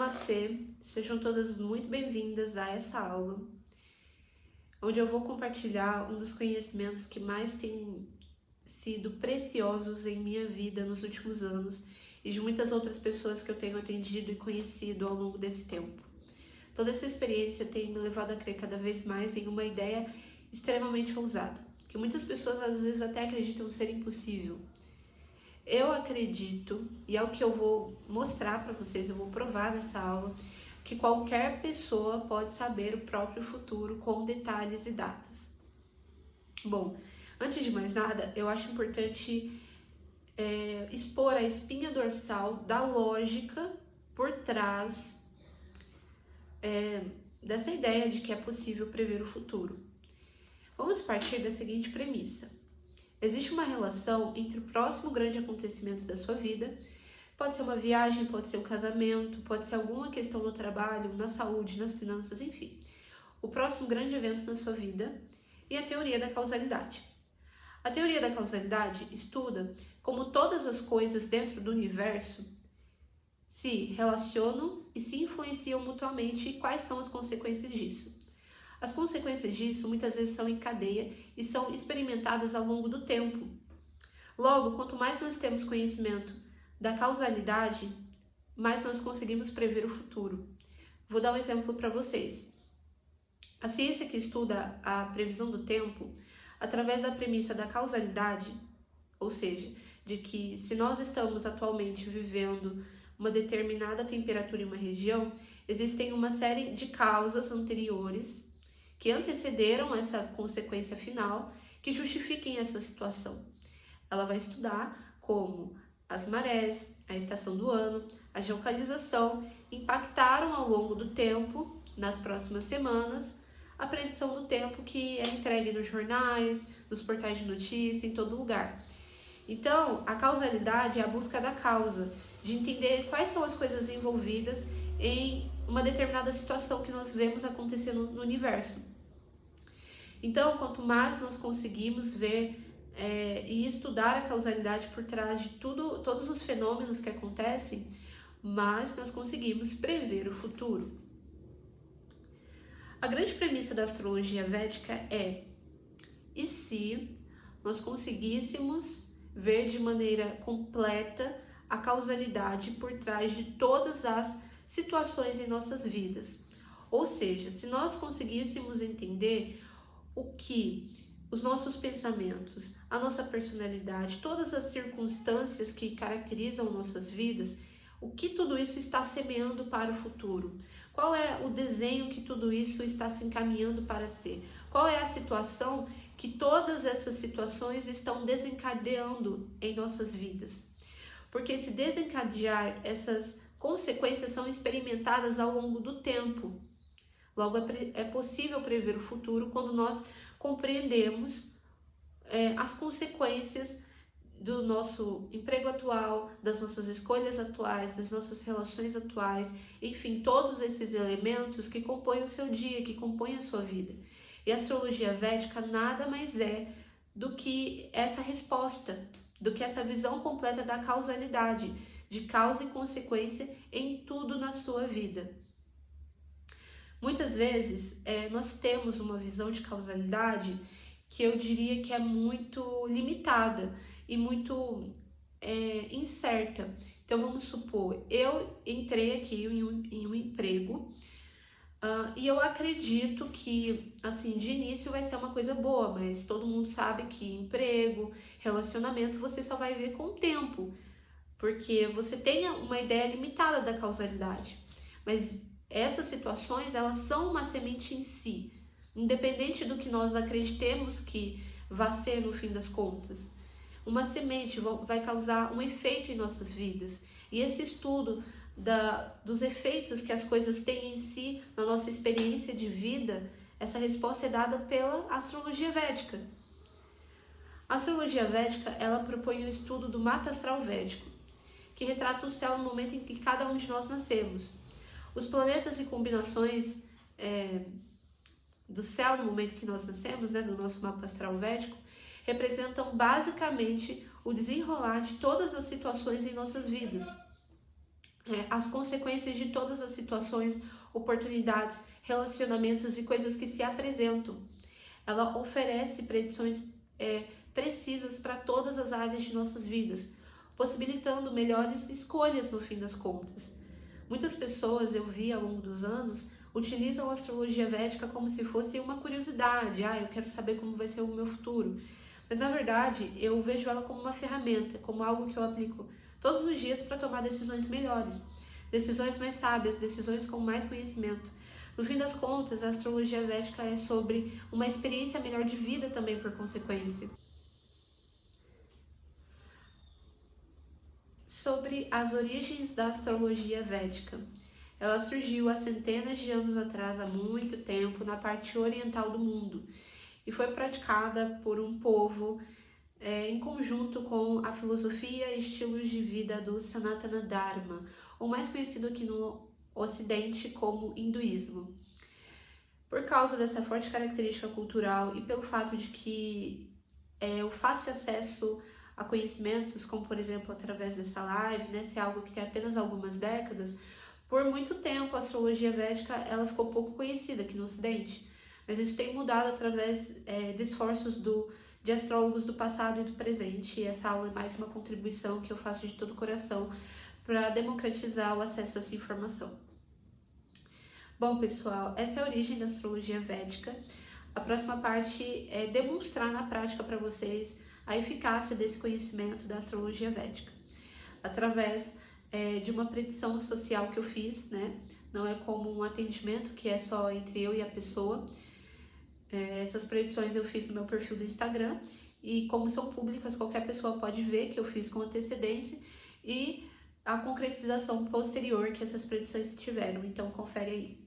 Namastê, sejam todas muito bem-vindas a essa aula, onde eu vou compartilhar um dos conhecimentos que mais têm sido preciosos em minha vida nos últimos anos e de muitas outras pessoas que eu tenho atendido e conhecido ao longo desse tempo. Toda essa experiência tem me levado a crer cada vez mais em uma ideia extremamente ousada, que muitas pessoas às vezes até acreditam ser impossível. Eu acredito, e é o que eu vou mostrar para vocês, eu vou provar nessa aula, que qualquer pessoa pode saber o próprio futuro com detalhes e datas. Bom, antes de mais nada, eu acho importante expor a espinha dorsal da lógica por trás dessa ideia de que é possível prever o futuro. Vamos partir da seguinte premissa. Existe uma relação entre o próximo grande acontecimento da sua vida, pode ser uma viagem, pode ser um casamento, pode ser alguma questão no trabalho, na saúde, nas finanças, enfim. O próximo grande evento na sua vida e a teoria da causalidade. A teoria da causalidade estuda como todas as coisas dentro do universo se relacionam e se influenciam mutuamente e quais são as consequências disso. As consequências disso muitas vezes são em cadeia e são experimentadas ao longo do tempo. Logo, quanto mais nós temos conhecimento da causalidade, mais nós conseguimos prever o futuro. Vou dar um exemplo para vocês. A ciência que estuda a previsão do tempo, através da premissa da causalidade, ou seja, de que se nós estamos atualmente vivendo uma determinada temperatura em uma região, existem uma série de causas anteriores que antecederam essa consequência final, que justifiquem essa situação. Ela vai estudar como as marés, a estação do ano, a geolocalização impactaram ao longo do tempo, nas próximas semanas, a predição do tempo que é entregue nos jornais, nos portais de notícia, em todo lugar. Então, a causalidade é a busca da causa, de entender quais são as coisas envolvidas em uma determinada situação que nós vemos acontecendo no universo. Então, quanto mais nós conseguimos ver e estudar a causalidade por trás de todos os fenômenos que acontecem, mais nós conseguimos prever o futuro. A grande premissa da astrologia védica é: e se nós conseguíssemos ver de maneira completa a causalidade por trás de todas as situações em nossas vidas? Ou seja, se nós conseguíssemos entender o que os nossos pensamentos, a nossa personalidade, todas as circunstâncias que caracterizam nossas vidas, o que tudo isso está semeando para o futuro? Qual é o desenho que tudo isso está se encaminhando para ser? Qual é a situação que todas essas situações estão desencadeando em nossas vidas? Porque se desencadear, essas consequências são experimentadas ao longo do tempo. Logo, é possível prever o futuro quando nós compreendemos as consequências do nosso emprego atual, das nossas escolhas atuais, das nossas relações atuais, enfim, todos esses elementos que compõem o seu dia, que compõem a sua vida. E a astrologia védica nada mais é do que essa resposta, do que essa visão completa da causalidade, de causa e consequência em tudo na sua vida. Muitas vezes nós temos uma visão de causalidade que eu diria que é muito limitada e muito incerta. Então vamos supor, eu entrei aqui em um emprego e eu acredito que assim de início vai ser uma coisa boa, mas todo mundo sabe que emprego, relacionamento você só vai ver com o tempo, porque você tem uma ideia limitada da causalidade, mas essas situações, elas são uma semente em si, independente do que nós acreditemos que vai ser no fim das contas. Uma semente vai causar um efeito em nossas vidas. E esse estudo dos efeitos que as coisas têm em si, na nossa experiência de vida, essa resposta é dada pela astrologia védica. A astrologia védica, ela propõe o estudo do mapa astral védico, que retrata o céu no momento em que cada um de nós nascemos. Os planetas e combinações do céu no momento que nós nascemos, do nosso mapa astral védico, representam basicamente o desenrolar de todas as situações em nossas vidas. as consequências de todas as situações, oportunidades, relacionamentos e coisas que se apresentam. Ela oferece predições precisas para todas as áreas de nossas vidas, possibilitando melhores escolhas no fim das contas. Muitas pessoas, eu vi ao longo dos anos, utilizam a astrologia védica como se fosse uma curiosidade. Eu quero saber como vai ser o meu futuro. Mas na verdade, eu vejo ela como uma ferramenta, como algo que eu aplico todos os dias para tomar decisões melhores, decisões mais sábias, decisões com mais conhecimento. No fim das contas, a astrologia védica é sobre uma experiência melhor de vida também, por consequência. Sobre as origens da astrologia védica. Ela surgiu há centenas de anos atrás, há muito tempo, na parte oriental do mundo, e foi praticada por um povo em conjunto com a filosofia e estilos de vida do Sanatana Dharma, ou mais conhecido aqui no Ocidente como hinduísmo. Por causa dessa forte característica cultural e pelo fato de que o fácil acesso a conhecimentos, como por exemplo através dessa live, né, se é algo que tem apenas algumas décadas, por muito tempo a astrologia védica ela ficou pouco conhecida aqui no Ocidente, mas isso tem mudado através de esforços de astrólogos do passado e do presente, e essa aula é mais uma contribuição que eu faço de todo o coração para democratizar o acesso a essa informação. Bom, pessoal, essa é a origem da astrologia védica. A próxima parte é demonstrar na prática para vocês a eficácia desse conhecimento da astrologia védica, através de uma predição social que eu fiz, né? Não é como um atendimento que é só entre eu e a pessoa. Essas predições eu fiz no meu perfil do Instagram e como são públicas, qualquer pessoa pode ver que eu fiz com antecedência e a concretização posterior que essas predições tiveram, então confere aí.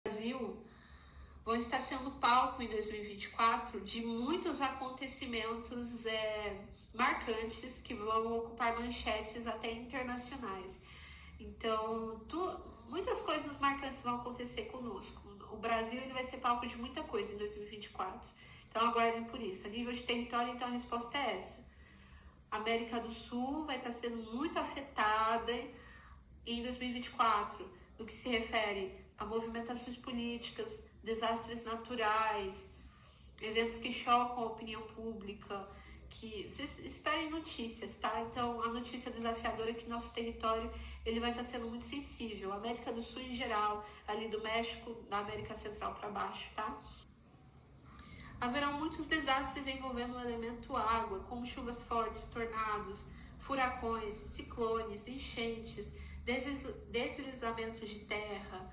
O Brasil vão estar sendo palco em 2024 de muitos acontecimentos marcantes que vão ocupar manchetes até internacionais. Então, muitas coisas marcantes vão acontecer conosco. O Brasil ele vai ser palco de muita coisa em 2024. Então, aguardem por isso. A nível de território, então, a resposta é essa. A América do Sul vai estar sendo muito afetada em 2024, no que se refere a movimentações políticas, desastres naturais, eventos que chocam a opinião pública, que vocês esperem notícias, tá? Então, a notícia desafiadora é que nosso território ele vai estar sendo muito sensível. A América do Sul em geral, ali do México, da América Central para baixo, tá? Haverá muitos desastres envolvendo o elemento água, como chuvas fortes, tornados, furacões, ciclones, enchentes, deslizamentos de terra,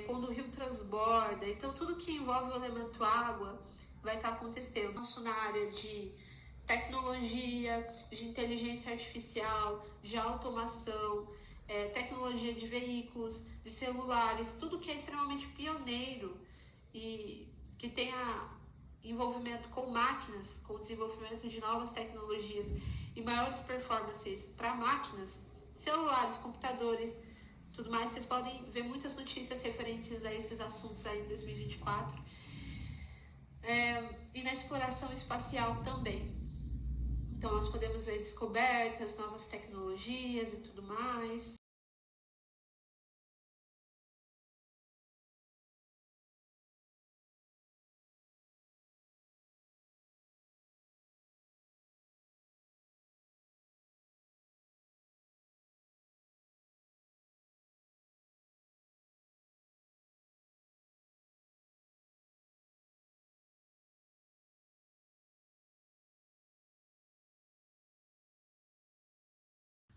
quando o rio transborda. Então, tudo que envolve o elemento água vai estar acontecendo. Nosso na área de tecnologia, de inteligência artificial, de automação, tecnologia de veículos, de celulares, tudo que é extremamente pioneiro e que tenha envolvimento com máquinas, com o desenvolvimento de novas tecnologias e maiores performances para máquinas, celulares, computadores, tudo mais. Vocês podem ver muitas notícias referentes a esses assuntos aí em 2024. E na exploração espacial também. Então, nós podemos ver descobertas, novas tecnologias e tudo mais.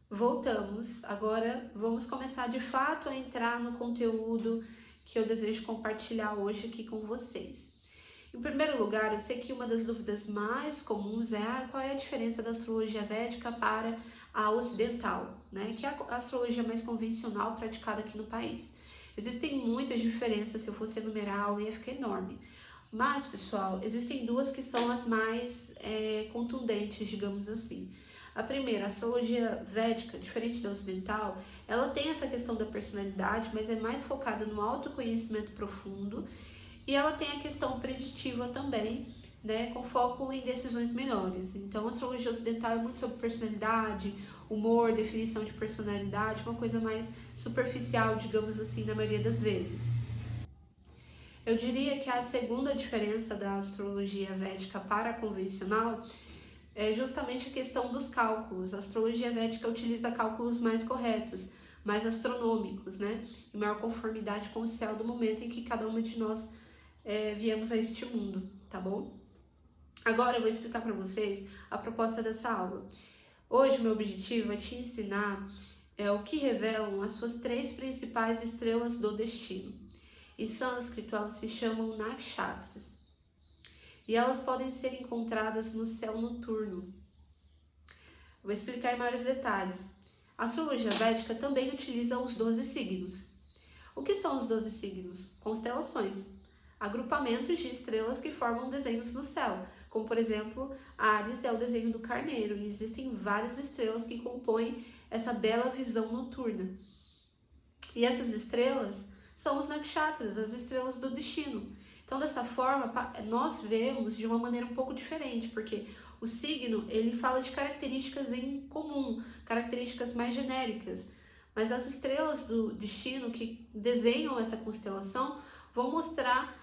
Voltamos, agora vamos começar de fato a entrar no conteúdo que eu desejo compartilhar hoje aqui com vocês. Em primeiro lugar, eu sei que uma das dúvidas mais comuns é qual é a diferença da astrologia védica para a ocidental, né? Que é a astrologia mais convencional praticada aqui no país. Existem muitas diferenças, se eu fosse enumerar, a aula ia ficar enorme. Mas, pessoal, existem duas que são as mais contundentes, digamos assim. A primeira, a astrologia védica, diferente da ocidental, ela tem essa questão da personalidade, mas é mais focada no autoconhecimento profundo E ela tem a questão preditiva também, né, com foco em decisões melhores. Então, a astrologia ocidental é muito sobre personalidade, humor, definição de personalidade, uma coisa mais superficial, digamos assim, na maioria das vezes. Eu diria que a segunda diferença da astrologia védica para a convencional é justamente a questão dos cálculos. A astrologia védica utiliza cálculos mais corretos, mais astronômicos, né? Em maior conformidade com o céu do momento em que cada uma de nós viemos a este mundo, tá bom? Agora eu vou explicar para vocês a proposta dessa aula. Hoje, meu objetivo é te ensinar o que revelam as suas 3 principais estrelas do destino. Em sânscrito, elas se chamam nakshatras. E elas podem ser encontradas no céu noturno. Vou explicar em maiores detalhes. A astrologia védica também utiliza os 12 signos. O que são os 12 signos? Constelações, agrupamentos de estrelas que formam desenhos no céu, como por exemplo, Áries é o desenho do carneiro, e existem várias estrelas que compõem essa bela visão noturna. E essas estrelas são os nakshatras, as estrelas do destino. Então, dessa forma, nós vemos de uma maneira um pouco diferente, porque o signo, ele fala de características em comum, características mais genéricas, mas as estrelas do destino que desenham essa constelação vão mostrar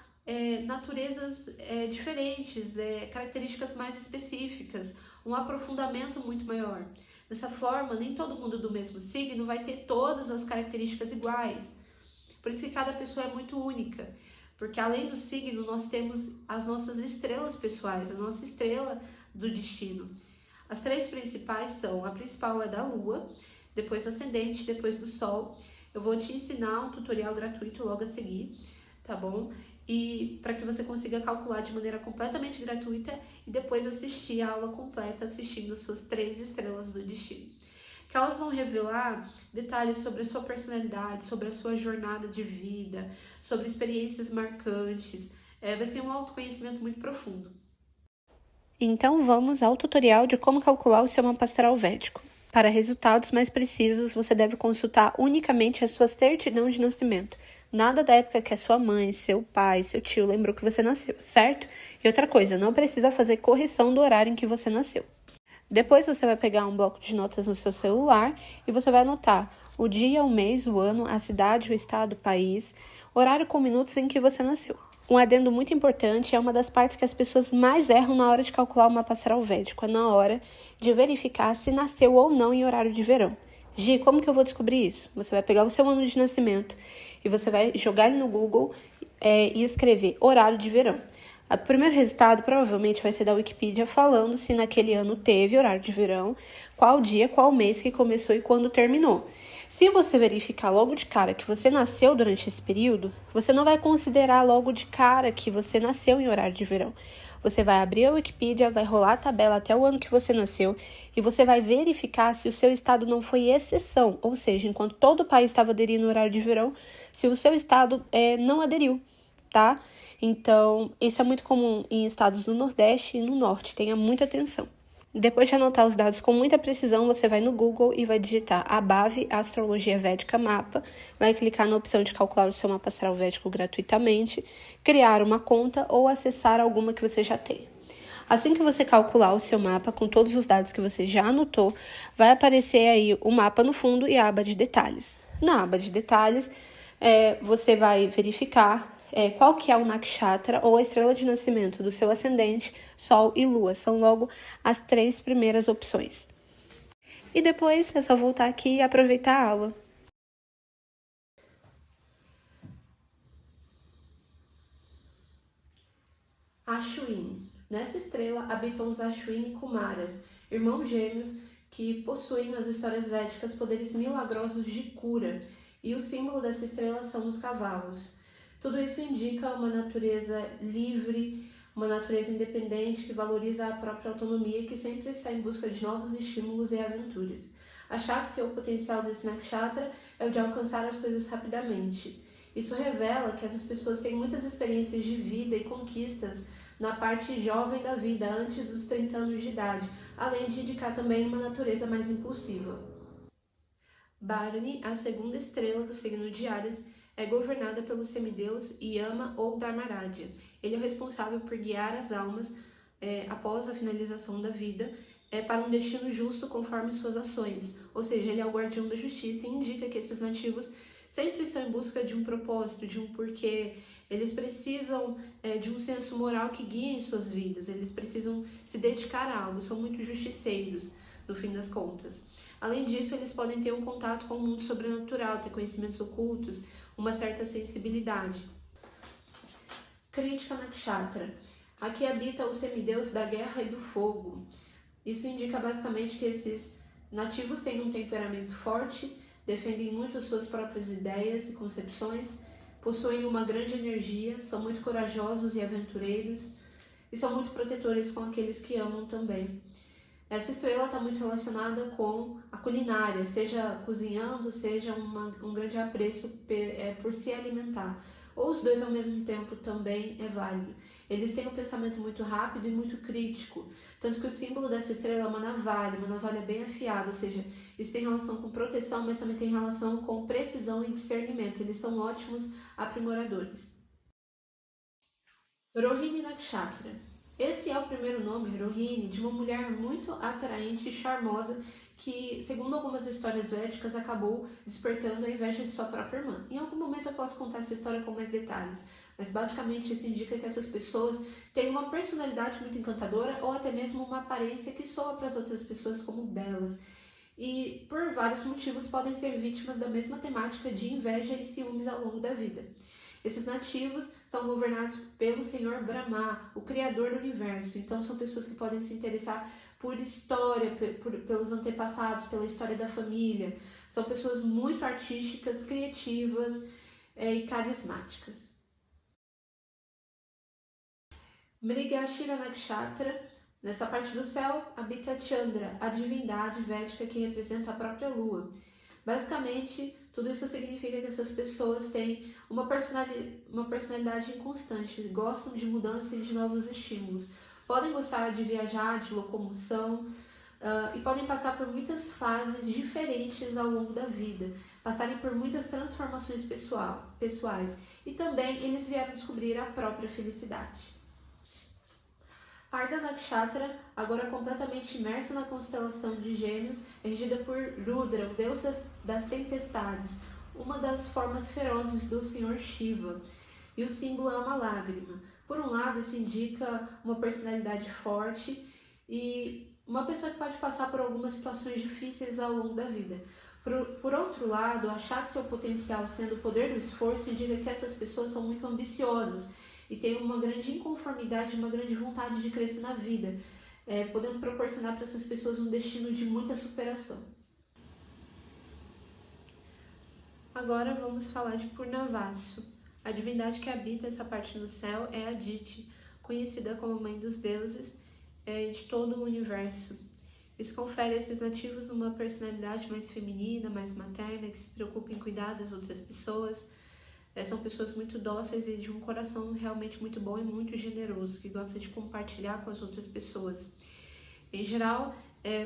naturezas diferentes, características mais específicas, um aprofundamento muito maior. Dessa forma, nem todo mundo do mesmo signo vai ter todas as características iguais. Por isso que cada pessoa é muito única. Porque além do signo, nós temos as nossas estrelas pessoais, a nossa estrela do destino. As 3 principais são, a principal é da Lua, depois ascendente, depois do Sol. Eu vou te ensinar um tutorial gratuito logo a seguir, tá bom? E para que você consiga calcular de maneira completamente gratuita e depois assistir a aula completa assistindo as suas 3 estrelas do destino. Que elas vão revelar detalhes sobre a sua personalidade, sobre a sua jornada de vida, sobre experiências marcantes. Vai ser um autoconhecimento muito profundo. Então vamos ao tutorial de como calcular o seu mapa astral védico. Para resultados mais precisos, você deve consultar unicamente a sua certidão de nascimento. Nada da época que a sua mãe, seu pai, seu tio lembrou que você nasceu, certo? E outra coisa, não precisa fazer correção do horário em que você nasceu. Depois você vai pegar um bloco de notas no seu celular e você vai anotar o dia, o mês, o ano, a cidade, o estado, o país, horário com minutos em que você nasceu. Um adendo muito importante, é uma das partes que as pessoas mais erram na hora de calcular o mapa astral védico, é na hora de verificar se nasceu ou não em horário de verão. Gi, como que eu vou descobrir isso? Você vai pegar o seu ano de nascimento e você vai jogar ele no Google e escrever horário de verão. O primeiro resultado provavelmente vai ser da Wikipedia falando se naquele ano teve horário de verão, qual dia, qual mês que começou e quando terminou. Se você verificar logo de cara que você nasceu durante esse período, você não vai considerar logo de cara que você nasceu em horário de verão. Você vai abrir a Wikipedia, vai rolar a tabela até o ano que você nasceu e você vai verificar se o seu estado não foi exceção, ou seja, enquanto todo o país estava aderindo ao horário de verão, se o seu estado não aderiu, tá? Então, isso é muito comum em estados do Nordeste e no Norte, tenha muita atenção. Depois de anotar os dados com muita precisão, você vai no Google e vai digitar ABAV, Astrologia Védica Mapa, vai clicar na opção de calcular o seu mapa astral védico gratuitamente, criar uma conta ou acessar alguma que você já tenha. Assim que você calcular o seu mapa com todos os dados que você já anotou, vai aparecer aí o mapa no fundo e a aba de detalhes. Na aba de detalhes, você vai verificar qual que é o nakshatra ou a estrela de nascimento do seu ascendente, Sol e Lua. São logo as 3 primeiras opções. E depois é só voltar aqui e aproveitar a aula. Ashwini. Nessa estrela habitam os Ashwini Kumaras, irmãos gêmeos que possuem nas histórias védicas poderes milagrosos de cura, e o símbolo dessa estrela são os cavalos. Tudo isso indica uma natureza livre, uma natureza independente que valoriza a própria autonomia e que sempre está em busca de novos estímulos e aventuras. A Shakti, ou potencial desse nakshatra, é o de alcançar as coisas rapidamente. Isso revela que essas pessoas têm muitas experiências de vida e conquistas na parte jovem da vida, antes dos 30 anos de idade, além de indicar também uma natureza mais impulsiva. Bharani, a segunda estrela do signo de Áries, é governada pelo semideus Yama ou Dharmaradya. Ele é o responsável por guiar as almas após a finalização da vida para um destino justo conforme suas ações. Ou seja, ele é o guardião da justiça e indica que esses nativos sempre estão em busca de um propósito, de um porquê. Eles precisam de um senso moral que guie suas vidas. Eles precisam se dedicar a algo, são muito justiceiros, no fim das contas. Além disso, eles podem ter um contato com o mundo sobrenatural, ter conhecimentos ocultos, uma certa sensibilidade. Kritika Nakshatra. Aqui habita o semideus da guerra e do fogo. Isso indica basicamente que esses nativos têm um temperamento forte, defendem muito suas próprias ideias e concepções, possuem uma grande energia, são muito corajosos e aventureiros e são muito protetores com aqueles que amam também. Essa estrela está muito relacionada com a culinária, seja cozinhando, seja um grande apreço por se alimentar. Ou os dois ao mesmo tempo também é válido. Eles têm um pensamento muito rápido e muito crítico, tanto que o símbolo dessa estrela é uma navalha bem afiada, ou seja, isso tem relação com proteção, mas também tem relação com precisão e discernimento. Eles são ótimos aprimoradores. Rohini Nakshatra. Esse é o primeiro nome, Rohini, de uma mulher muito atraente e charmosa que, segundo algumas histórias védicas, acabou despertando a inveja de sua própria irmã. Em algum momento eu posso contar essa história com mais detalhes, mas basicamente isso indica que essas pessoas têm uma personalidade muito encantadora ou até mesmo uma aparência que soa para as outras pessoas como belas. E por vários motivos podem ser vítimas da mesma temática de inveja e ciúmes ao longo da vida. Esses nativos são governados pelo Senhor Brahma, o Criador do Universo. Então são pessoas que podem se interessar por história, pelos antepassados, pela história da família. São pessoas muito artísticas, criativas e carismáticas. Mrigashira Nakshatra. Nessa parte do céu habita Chandra, a divindade védica que representa a própria lua. Basicamente, tudo isso significa que essas pessoas têm uma personalidade inconstante, gostam de mudança e de novos estímulos. Podem gostar de viajar, de locomoção e podem passar por muitas fases diferentes ao longo da vida, passarem por muitas transformações pessoais e também eles vieram descobrir a própria felicidade. Ardha Nakshatra, agora completamente imersa na constelação de Gêmeos, é regida por Rudra, o deus das tempestades, uma das formas ferozes do Senhor Shiva, e o símbolo é uma lágrima. Por um lado, isso indica uma personalidade forte e uma pessoa que pode passar por algumas situações difíceis ao longo da vida. Por outro lado, a Shakti, o potencial, sendo o poder do esforço, indica que essas pessoas são muito ambiciosas e têm uma grande inconformidade, uma grande vontade de crescer na vida, podendo proporcionar para essas pessoas um destino de muita superação. Agora vamos falar de Purnavasu. A divindade que habita essa parte do céu é Aditi, conhecida como Mãe dos Deuses de todo o universo. Isso confere a esses nativos uma personalidade mais feminina, mais materna, que se preocupa em cuidar das outras pessoas. São pessoas muito dóceis e de um coração realmente muito bom e muito generoso, que gosta de compartilhar com as outras pessoas. Em geral,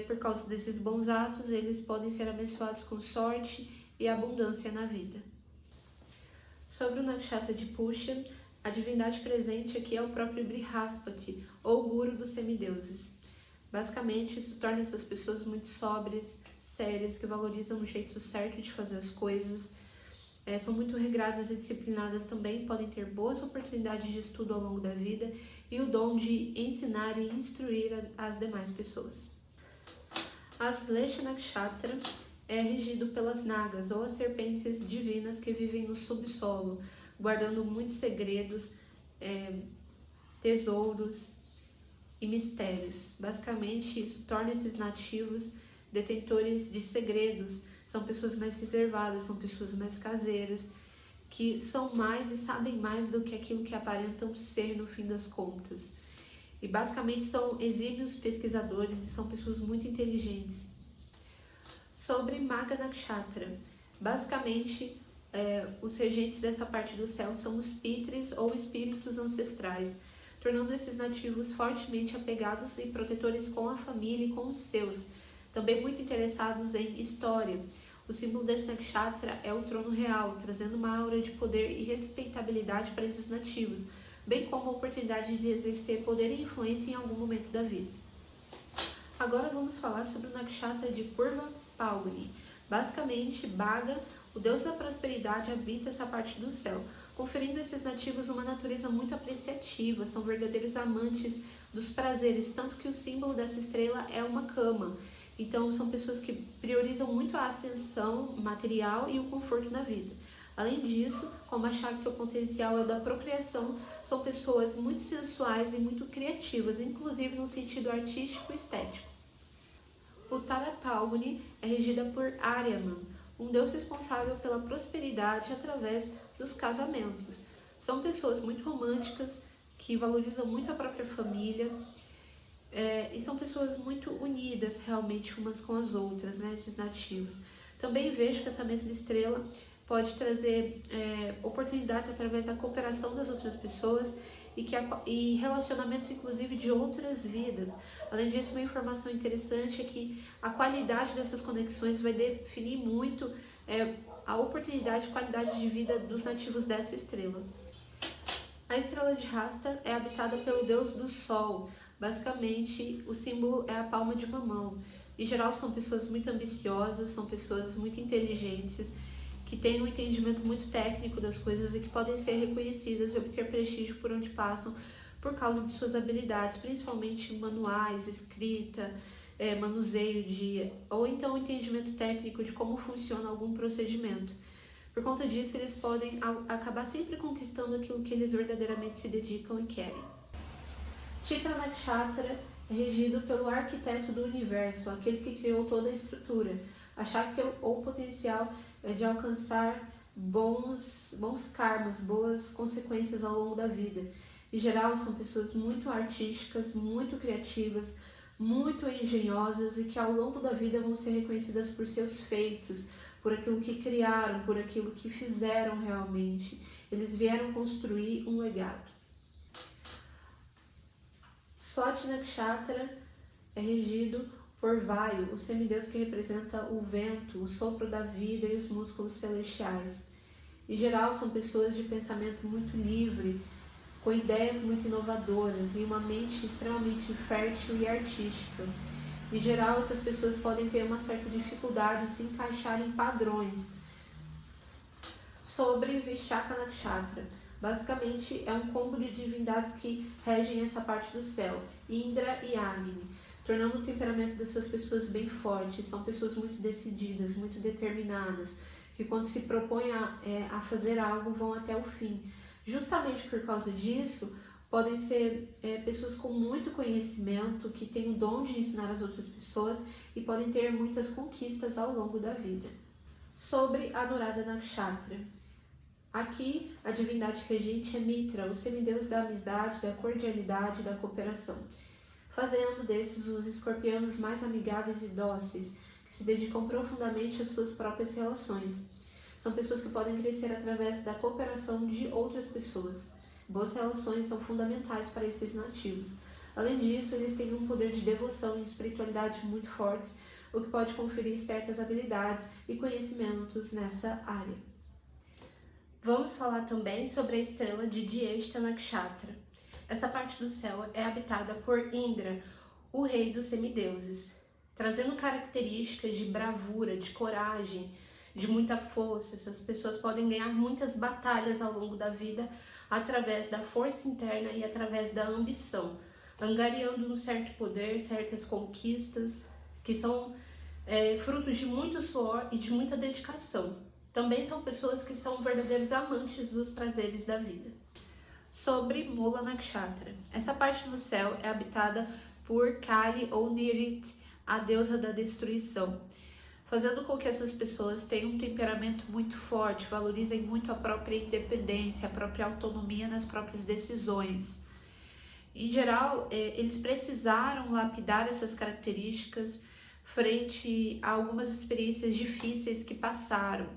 por causa desses bons atos, eles podem ser abençoados com sorte e abundância na vida. Sobre o Nakshatra de Pusha, a divindade presente aqui é o próprio Brihaspati, ou guru dos semideuses. Basicamente, isso torna essas pessoas muito sóbrias, sérias, que valorizam o jeito certo de fazer as coisas, são muito regradas e disciplinadas também, podem ter boas oportunidades de estudo ao longo da vida e o dom de ensinar e instruir as demais pessoas. Aslesha Nakshatra é regido pelas nagas, ou as serpentes divinas que vivem no subsolo, guardando muitos segredos, tesouros e mistérios. Basicamente, isso torna esses nativos detentores de segredos. São pessoas mais reservadas, são pessoas mais caseiras, que são mais e sabem mais do que aquilo que aparentam ser no fim das contas. E basicamente são exímios pesquisadores e são pessoas muito inteligentes. Sobre Magha Nakshatra, basicamente os regentes dessa parte do céu são os Pitris ou espíritos ancestrais, tornando esses nativos fortemente apegados e protetores com a família e com os seus, também muito interessados em história, O símbolo desse nakshatra é o trono real, trazendo uma aura de poder e respeitabilidade para esses nativos, bem como a oportunidade de exercer poder e influência em algum momento da vida. Agora vamos falar sobre o nakshatra de Purva Palguni. Basicamente, Bhaga, o deus da prosperidade, habita essa parte do céu, conferindo a esses nativos uma natureza muito apreciativa, são verdadeiros amantes dos prazeres, tanto que o símbolo dessa estrela é uma cama. Então, são pessoas que priorizam muito a ascensão material e o conforto na vida. Além disso, como achar que o potencial é o da procriação, são pessoas muito sensuais e muito criativas, inclusive no sentido artístico e estético. O Tara Palguni é regida por Aryaman, um deus responsável pela prosperidade através dos casamentos. São pessoas muito românticas, que valorizam muito a própria família, e são pessoas muito unidas realmente umas com as outras, né, esses nativos. Também vejo que essa mesma estrela pode trazer oportunidades através da cooperação das outras pessoas e relacionamentos inclusive de outras vidas. Além disso, uma informação interessante é que a qualidade dessas conexões vai definir muito a oportunidade e qualidade de vida dos nativos dessa estrela. A estrela de Hasta é habitada pelo deus do sol. Basicamente, o símbolo é a palma de uma mão. Em geral, são pessoas muito ambiciosas, são pessoas muito inteligentes, que têm um entendimento muito técnico das coisas e que podem ser reconhecidas e obter prestígio por onde passam por causa de suas habilidades, principalmente manuais, escrita, manuseio ou então entendimento técnico de como funciona algum procedimento. Por conta disso, eles podem acabar sempre conquistando aquilo que eles verdadeiramente se dedicam e querem. Chitra Nakshatra é regido pelo arquiteto do universo, aquele que criou toda a estrutura. A Shakti ou potencial de alcançar bons karmas, boas consequências ao longo da vida. Em geral, são pessoas muito artísticas, muito criativas, muito engenhosas e que ao longo da vida vão ser reconhecidas por seus feitos, por aquilo que criaram, por aquilo que fizeram realmente. Eles vieram construir um legado. Swati Nakshatra é regido por Vayu, o semideus que representa o vento, o sopro da vida e os músculos celestiais. Em geral, são pessoas de pensamento muito livre, com ideias muito inovadoras e uma mente extremamente fértil e artística. Em geral, essas pessoas podem ter uma certa dificuldade de se encaixar em padrões. Sobre Vishaka Nakshatra. Basicamente, é um combo de divindades que regem essa parte do céu, Indra e Agni, tornando o temperamento dessas pessoas bem forte. São pessoas muito decididas, muito determinadas, que quando se propõem a fazer algo, vão até o fim. Justamente por causa disso, podem ser pessoas com muito conhecimento, que têm o dom de ensinar as outras pessoas e podem ter muitas conquistas ao longo da vida. Sobre Anuradha Nakshatra. Aqui, a divindade regente é Mitra, o semideus da amizade, da cordialidade e da cooperação, fazendo desses os escorpianos mais amigáveis e dóceis, que se dedicam profundamente às suas próprias relações. São pessoas que podem crescer através da cooperação de outras pessoas. Boas relações são fundamentais para esses nativos. Além disso, eles têm um poder de devoção e espiritualidade muito fortes, o que pode conferir certas habilidades e conhecimentos nessa área. Vamos falar também sobre a estrela de Jyeshta Nakshatra. Essa parte do céu é habitada por Indra, o rei dos semideuses, trazendo características de bravura, de coragem, de muita força. Essas pessoas podem ganhar muitas batalhas ao longo da vida através da força interna e através da ambição, angariando um certo poder, certas conquistas que são frutos de muito suor e de muita dedicação. Também são pessoas que são verdadeiros amantes dos prazeres da vida. Sobre Mula Nakshatra. Essa parte do céu é habitada por Kali ou Nirit, a deusa da destruição, fazendo com que essas pessoas tenham um temperamento muito forte, valorizem muito a própria independência, a própria autonomia nas próprias decisões. Em geral, eles precisaram lapidar essas características frente a algumas experiências difíceis que passaram.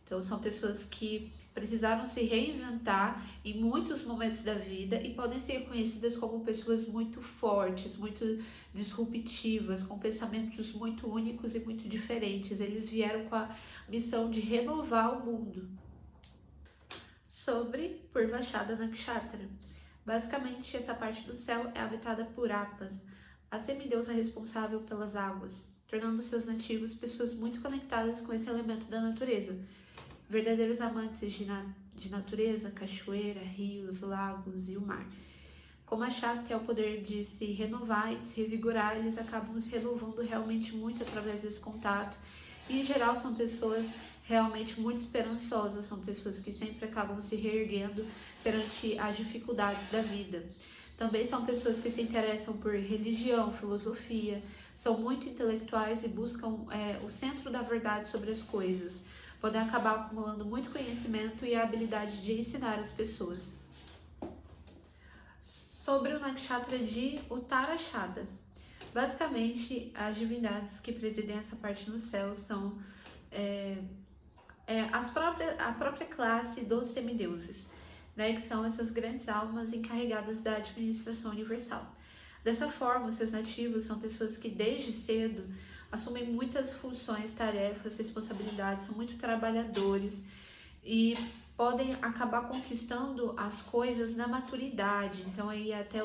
Então, são pessoas que precisaram se reinventar em muitos momentos da vida e podem ser conhecidas como pessoas muito fortes, muito disruptivas, com pensamentos muito únicos e muito diferentes. Eles vieram com a missão de renovar o mundo. Sobre Purvashada Nakshatra. Basicamente, essa parte do céu é habitada por Apas, a semideusa responsável pelas águas, tornando seus nativos pessoas muito conectadas com esse elemento da natureza, verdadeiros amantes de natureza, cachoeira, rios, lagos e o mar. Como a Shakti é o poder de se renovar e de se revigorar, eles acabam se renovando realmente muito através desse contato. E, em geral, são pessoas realmente muito esperançosas, são pessoas que sempre acabam se reerguendo perante as dificuldades da vida. Também são pessoas que se interessam por religião, filosofia, são muito intelectuais e buscam o centro da verdade sobre as coisas. Podem acabar acumulando muito conhecimento e a habilidade de ensinar as pessoas. Sobre o Nakshatra de Uttarashada. Basicamente, as divindades que presidem essa parte no céu são a própria classe dos semideuses, né, que são essas grandes almas encarregadas da administração universal. Dessa forma, os seus nativos são pessoas que desde cedo assumem muitas funções, tarefas, responsabilidades, são muito trabalhadores e podem acabar conquistando as coisas na maturidade. Então, aí até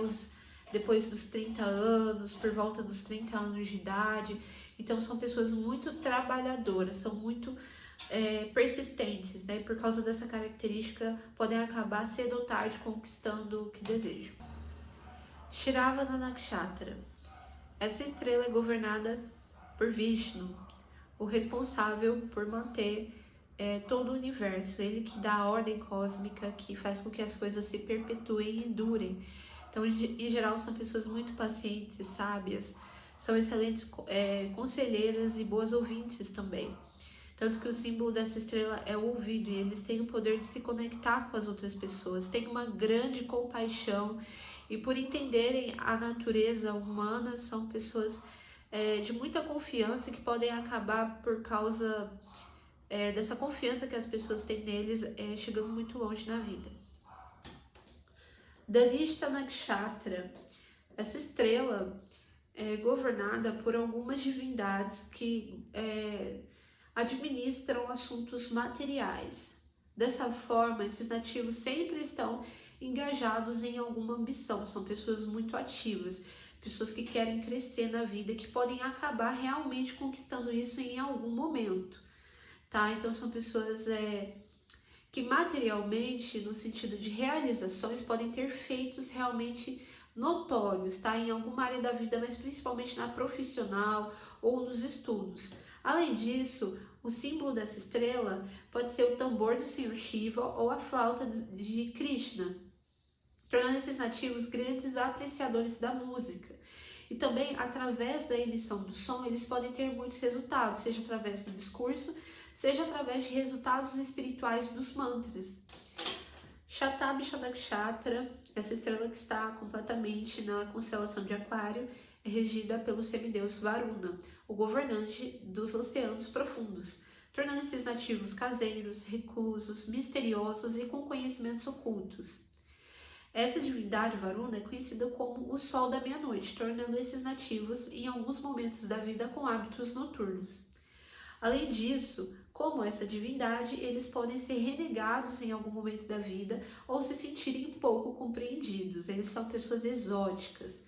depois dos 30 anos, por volta dos 30 anos de idade. Então, são pessoas muito trabalhadoras, são muito persistentes, né? E por causa dessa característica, podem acabar cedo ou tarde conquistando o que desejam. Shravana Nakshatra. Essa estrela é governada por Vishnu, o responsável por manter todo o universo. Ele que dá a ordem cósmica, que faz com que as coisas se perpetuem e durem. Então, em geral, são pessoas muito pacientes, sábias, são excelentes conselheiras e boas ouvintes também. Tanto que o símbolo dessa estrela é o ouvido e eles têm o poder de se conectar com as outras pessoas, têm uma grande compaixão e por entenderem a natureza humana, são pessoas de muita confiança que podem acabar por causa dessa confiança que as pessoas têm neles, chegando muito longe na vida. Dhanishta Nakshatra. Essa estrela é governada por algumas divindades que administram assuntos materiais. Dessa forma, esses nativos sempre estão engajados em alguma ambição, são pessoas muito ativas, pessoas que querem crescer na vida, que podem acabar realmente conquistando isso em algum momento, tá? Então, são pessoas que materialmente, no sentido de realizações, podem ter feitos realmente notórios, tá? Em alguma área da vida, mas principalmente na profissional ou nos estudos. Além disso, o símbolo dessa estrela pode ser o tambor do Senhor Shiva ou a flauta de Krishna, tornando esses nativos grandes apreciadores da música. E também, através da emissão do som, eles podem ter muitos resultados, seja através do discurso, seja através de resultados espirituais dos mantras. Shatabisha Nakshatra, essa estrela que está completamente na constelação de Aquário, é regida pelo semideus Varuna, o governante dos oceanos profundos, tornando esses nativos caseiros, reclusos, misteriosos e com conhecimentos ocultos. Essa divindade Varuna é conhecida como o Sol da Meia-Noite, tornando esses nativos, em alguns momentos da vida, com hábitos noturnos. Além disso, como essa divindade, eles podem ser renegados em algum momento da vida ou se sentirem pouco compreendidos. Eles são pessoas exóticas.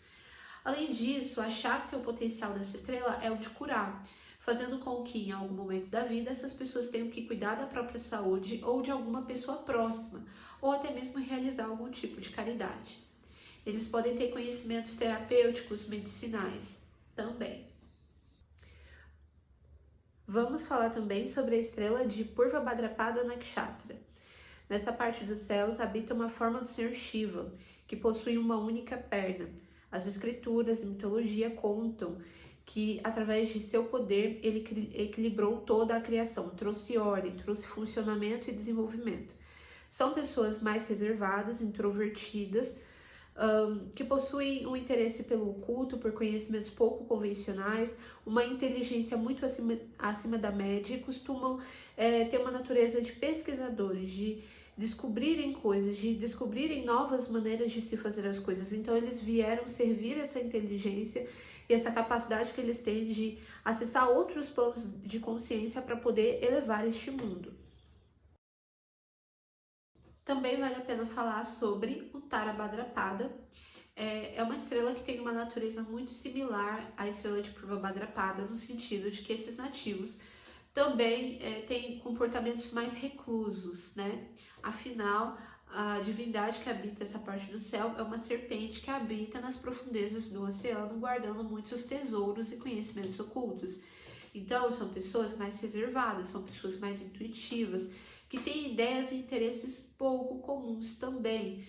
Além disso, a Shakti, o potencial dessa estrela, é o de curar, fazendo com que, em algum momento da vida, essas pessoas tenham que cuidar da própria saúde ou de alguma pessoa próxima, ou até mesmo realizar algum tipo de caridade. Eles podem ter conhecimentos terapêuticos, medicinais também. Vamos falar também sobre a estrela de Purvabhadrapada Nakshatra. Nessa parte dos céus habita uma forma do Senhor Shiva, que possui uma única perna. As escrituras e mitologia contam que, através de seu poder, ele equilibrou toda a criação, trouxe ordem, trouxe funcionamento e desenvolvimento. São pessoas mais reservadas, introvertidas, que possuem um interesse pelo oculto, por conhecimentos pouco convencionais, uma inteligência muito acima da média e costumam ter uma natureza de pesquisadores, de descobrirem coisas, de descobrirem novas maneiras de se fazer as coisas. Então eles vieram servir essa inteligência e essa capacidade que eles têm de acessar outros planos de consciência para poder elevar este mundo. Também vale a pena falar sobre o Tara Bhadrapada. É uma estrela que tem uma natureza muito similar à estrela de Purva Bhadrapada, no sentido de que esses nativos também têm comportamentos mais reclusos, né? Afinal, a divindade que habita essa parte do céu é uma serpente que habita nas profundezas do oceano, guardando muitos tesouros e conhecimentos ocultos. Então, são pessoas mais reservadas, são pessoas mais intuitivas, que têm ideias e interesses pouco comuns também.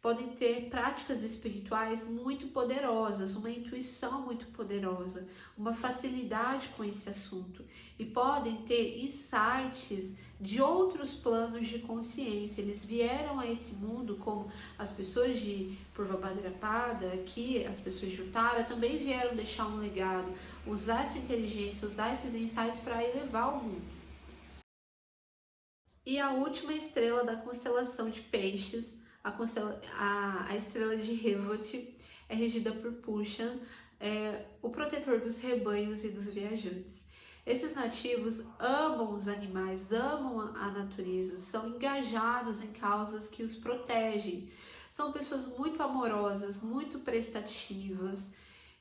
Podem ter práticas espirituais muito poderosas, uma intuição muito poderosa, uma facilidade com esse assunto e podem ter insights de outros planos de consciência. Eles vieram a esse mundo como as pessoas de Purva Bhadrapada, aqui as pessoas de Uttara também vieram deixar um legado, usar essa inteligência, usar esses insights para elevar o mundo. E a última estrela da constelação de Peixes, a estrela de Revot, é regida por Pushan, o protetor dos rebanhos e dos viajantes. Esses nativos amam os animais, amam a natureza, são engajados em causas que os protegem. São pessoas muito amorosas, muito prestativas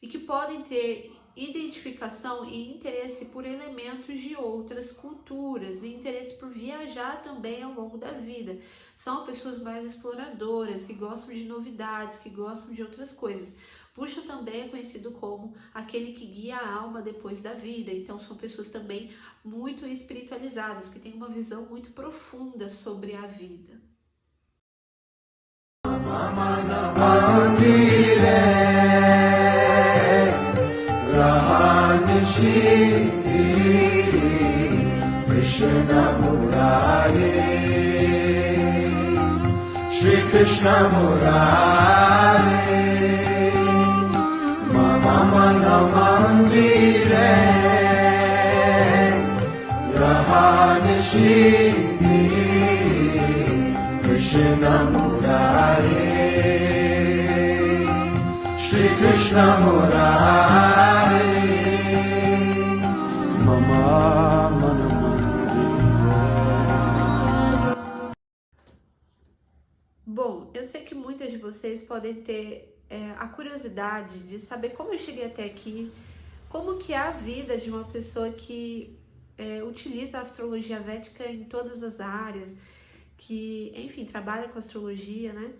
e que podem ter identificação e interesse por elementos de outras culturas, e interesse por viajar também ao longo da vida. São pessoas mais exploradoras, que gostam de novidades, que gostam de outras coisas. Pusha também é conhecido como aquele que guia a alma depois da vida, então são pessoas também muito espiritualizadas, que têm uma visão muito profunda sobre a vida. Krishna Murari, Shri Krishna Murari, Mama Mana Mandire, Rahanishi, Krishna Murari, Shri Krishna Murari, Mama Mana. Bom, eu sei que muitas de vocês podem ter a curiosidade de saber como eu cheguei até aqui, como que é a vida de uma pessoa que utiliza a astrologia védica em todas as áreas, que, enfim, trabalha com astrologia, né?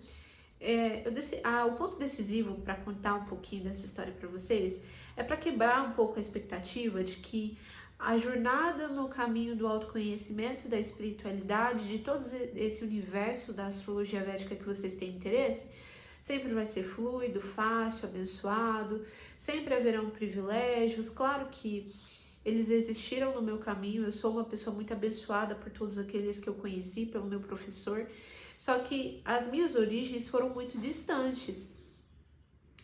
O ponto decisivo para contar um pouquinho dessa história para vocês é para quebrar um pouco a expectativa de que a jornada no caminho do autoconhecimento, da espiritualidade, de todo esse universo da astrologia védica que vocês têm interesse, sempre vai ser fluido, fácil, abençoado, sempre haverão privilégios. Claro que eles existiram no meu caminho, eu sou uma pessoa muito abençoada por todos aqueles que eu conheci, pelo meu professor, só que as minhas origens foram muito distantes,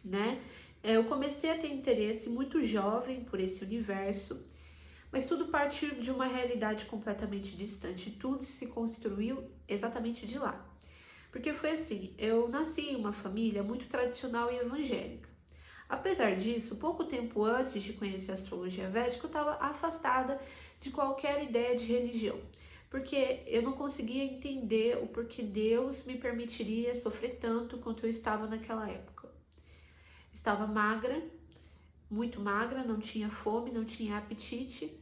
né? Eu comecei a ter interesse muito jovem por esse universo, mas tudo partiu de uma realidade completamente distante, tudo se construiu exatamente de lá. Porque foi assim, eu nasci em uma família muito tradicional e evangélica. Apesar disso, pouco tempo antes de conhecer a astrologia védica, eu estava afastada de qualquer ideia de religião, porque eu não conseguia entender o porquê Deus me permitiria sofrer tanto quanto eu estava naquela época. Estava magra, muito magra, não tinha fome, não tinha apetite,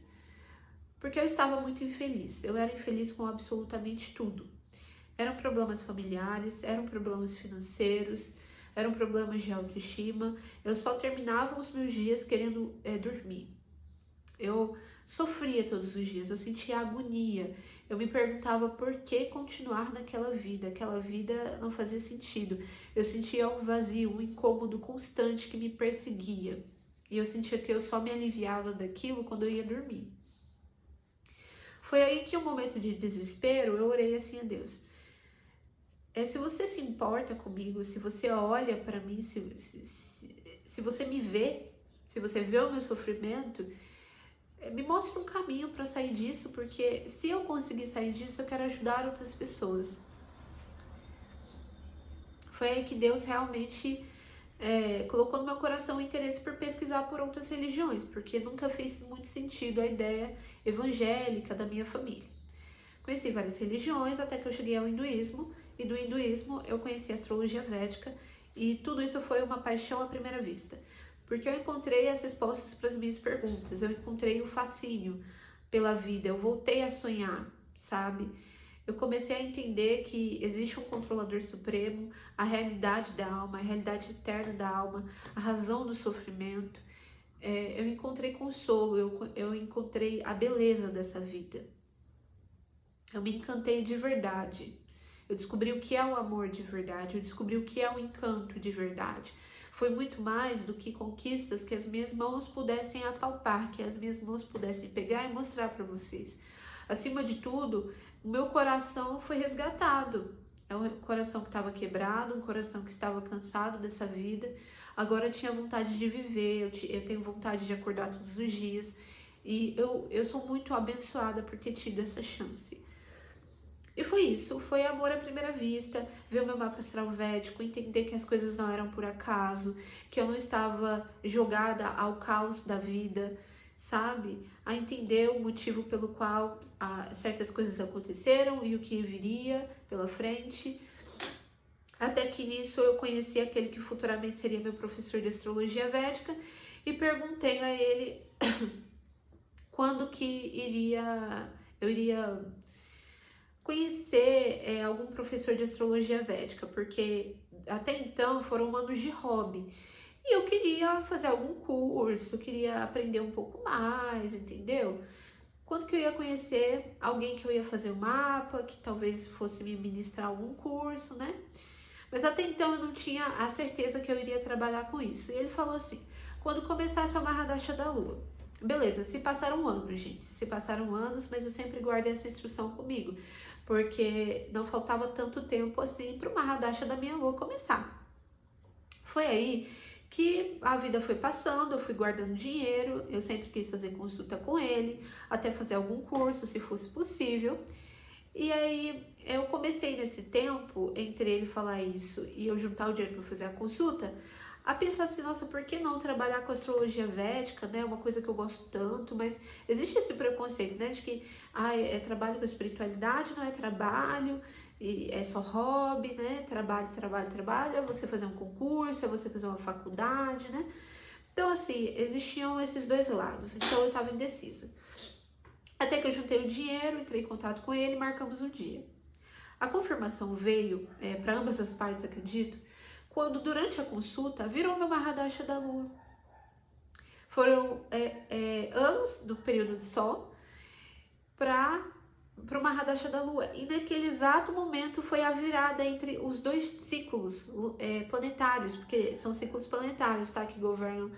porque eu estava muito infeliz. Eu era infeliz com absolutamente tudo. Eram problemas familiares, eram problemas financeiros, eram problemas de autoestima. Eu só terminava os meus dias querendo dormir. Eu sofria todos os dias, eu sentia agonia. Eu me perguntava por que continuar naquela vida. Aquela vida não fazia sentido. Eu sentia um vazio, um incômodo constante que me perseguia. E eu sentia que eu só me aliviava daquilo quando eu ia dormir. Foi aí que, um momento de desespero, eu orei assim a Deus. se você se importa comigo, se você olha para mim, se você me vê, se você vê o meu sofrimento, me mostra um caminho para sair disso, porque se eu conseguir sair disso, eu quero ajudar outras pessoas. Foi aí que Deus realmente colocou no meu coração o interesse por pesquisar por outras religiões, porque nunca fez muito sentido a ideia evangélica da minha família. Conheci várias religiões até que eu cheguei ao hinduísmo, e do hinduísmo eu conheci a astrologia védica, e tudo isso foi uma paixão à primeira vista, porque eu encontrei as respostas para as minhas perguntas, eu encontrei o fascínio pela vida, eu voltei a sonhar, sabe? Eu comecei a entender que existe um controlador supremo, a realidade da alma, a realidade eterna da alma, a razão do sofrimento. Eu encontrei consolo, eu encontrei a beleza dessa vida. Eu me encantei de verdade. Eu descobri o que é o amor de verdade, eu descobri o que é o encanto de verdade. Foi muito mais do que conquistas que as minhas mãos pudessem apalpar, que as minhas mãos pudessem pegar e mostrar para vocês. Acima de tudo, o meu coração foi resgatado. É um coração que estava quebrado, um coração que estava cansado dessa vida. Agora eu tinha vontade de viver, eu tenho vontade de acordar todos os dias. E eu sou muito abençoada por ter tido essa chance. E foi isso, foi amor à primeira vista, ver o meu mapa astral védico, entender que as coisas não eram por acaso, que eu não estava jogada ao caos da vida, sabe? A entender o motivo pelo qual certas coisas aconteceram e o que viria pela frente. Até que nisso eu conheci aquele que futuramente seria meu professor de astrologia védica e perguntei a ele quando que eu iria conhecer algum professor de astrologia védica, porque até então foram anos de hobby. E eu queria fazer algum curso, queria aprender um pouco mais, entendeu? Quando que eu ia conhecer alguém que eu ia fazer o mapa, que talvez fosse me ministrar algum curso, né? Mas até então eu não tinha a certeza que eu iria trabalhar com isso. E ele falou assim, quando começasse a Mahadasha da Lua. Beleza, se passaram anos, gente. Se passaram anos, mas eu sempre guardei essa instrução comigo. Porque não faltava tanto tempo assim para o Mahadasha da minha Lua começar. Foi aí que a vida foi passando, eu fui guardando dinheiro, eu sempre quis fazer consulta com ele, até fazer algum curso, se fosse possível. E aí eu comecei nesse tempo, entre ele falar isso e eu juntar o dinheiro para fazer a consulta, a pensar assim, nossa, por que não trabalhar com astrologia védica, né? Uma coisa que eu gosto tanto, mas existe esse preconceito, né? De que é trabalho com espiritualidade, não é trabalho, e é só hobby, né? Trabalho, é você fazer um concurso, é você fazer uma faculdade, né? Então, assim, existiam esses dois lados, então eu tava indecisa. Até que eu juntei o dinheiro, entrei em contato com ele e marcamos um dia. A confirmação veio, para ambas as partes, acredito, quando durante a consulta virou meu Mahadasha da Lua. Foram anos do período de Sol para o Mahadasha da Lua. E naquele exato momento foi a virada entre os dois ciclos planetários, porque são ciclos planetários, tá, que governam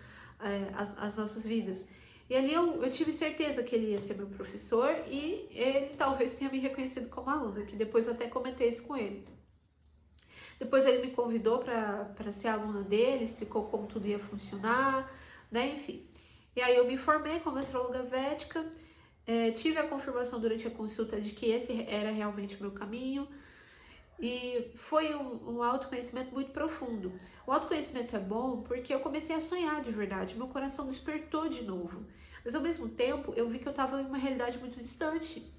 as nossas vidas. E ali eu tive certeza que ele ia ser meu professor e ele talvez tenha me reconhecido como aluna, que depois eu até comentei isso com ele. Depois ele me convidou para ser aluna dele, explicou como tudo ia funcionar, né, enfim. E aí eu me formei como astróloga védica, tive a confirmação durante a consulta de que esse era realmente o meu caminho, e foi um autoconhecimento muito profundo. O autoconhecimento é bom porque eu comecei a sonhar de verdade, meu coração despertou de novo. Mas ao mesmo tempo eu vi que eu estava em uma realidade muito distante,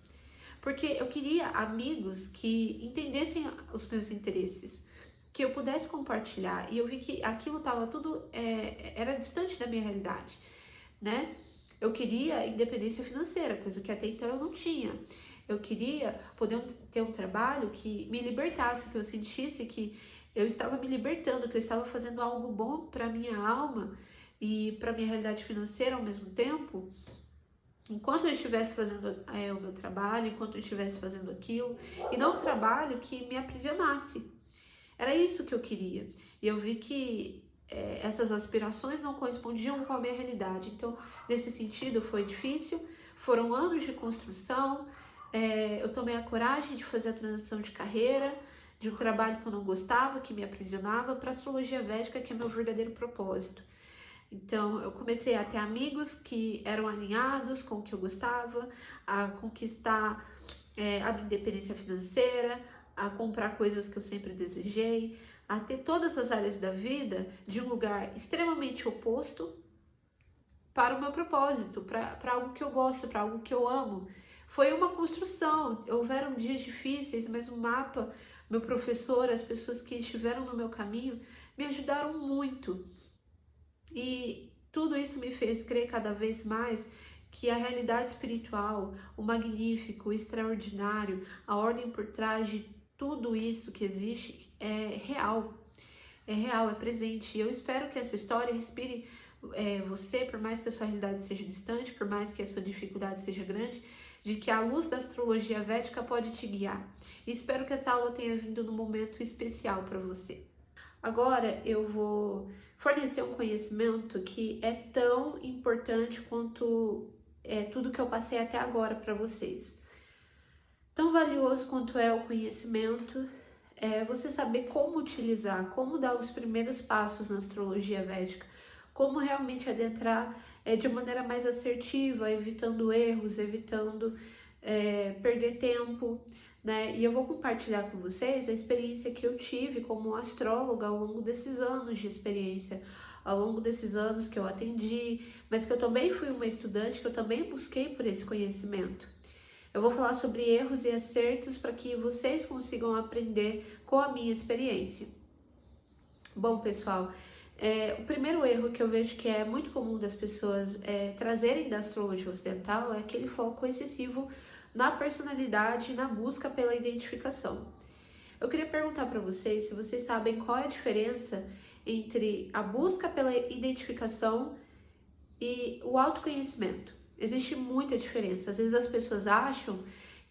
porque eu queria amigos que entendessem os meus interesses, que eu pudesse compartilhar, e eu vi que aquilo estava tudo, era distante da minha realidade, né? Eu queria independência financeira, coisa que até então eu não tinha. Eu queria poder ter um trabalho que me libertasse, que eu sentisse que eu estava me libertando, que eu estava fazendo algo bom para minha alma e para minha realidade financeira ao mesmo tempo. Enquanto eu estivesse fazendo o meu trabalho, enquanto eu estivesse fazendo aquilo, e não um trabalho que me aprisionasse. Era isso que eu queria. E eu vi que essas aspirações não correspondiam com a minha realidade. Então, nesse sentido, foi difícil. Foram anos de construção. Eu tomei a coragem de fazer a transição de carreira, de um trabalho que eu não gostava, que me aprisionava, para a astrologia védica, que é meu verdadeiro propósito. Então, eu comecei a ter amigos que eram alinhados com o que eu gostava, a conquistar a minha independência financeira, a comprar coisas que eu sempre desejei, a ter todas as áreas da vida de um lugar extremamente oposto para o meu propósito, para algo que eu gosto, para algo que eu amo. Foi uma construção, houveram dias difíceis, mas o mapa, meu professor, as pessoas que estiveram no meu caminho, me ajudaram muito. E tudo isso me fez crer cada vez mais que a realidade espiritual, o magnífico, o extraordinário, a ordem por trás de tudo isso que existe é real, é presente. E eu espero que essa história inspire você, por mais que a sua realidade seja distante, por mais que a sua dificuldade seja grande, de que a luz da astrologia védica pode te guiar. E espero que essa aula tenha vindo num momento especial para você. Agora eu vou fornecer um conhecimento que é tão importante quanto tudo que eu passei até agora para vocês. Tão valioso quanto é o conhecimento, é você saber como utilizar, como dar os primeiros passos na astrologia védica, como realmente adentrar de maneira mais assertiva, evitando erros, evitando perder tempo, né? E eu vou compartilhar com vocês a experiência que eu tive como astróloga ao longo desses anos de experiência, ao longo desses anos que eu atendi, mas que eu também fui uma estudante, que eu também busquei por esse conhecimento. Eu vou falar sobre erros e acertos para que vocês consigam aprender com a minha experiência. Bom, pessoal, o primeiro erro que eu vejo que é muito comum das pessoas trazerem da astrologia ocidental é aquele foco excessivo na personalidade e na busca pela identificação. Eu queria perguntar para vocês se vocês sabem qual é a diferença entre a busca pela identificação e o autoconhecimento. Existe muita diferença. Às vezes as pessoas acham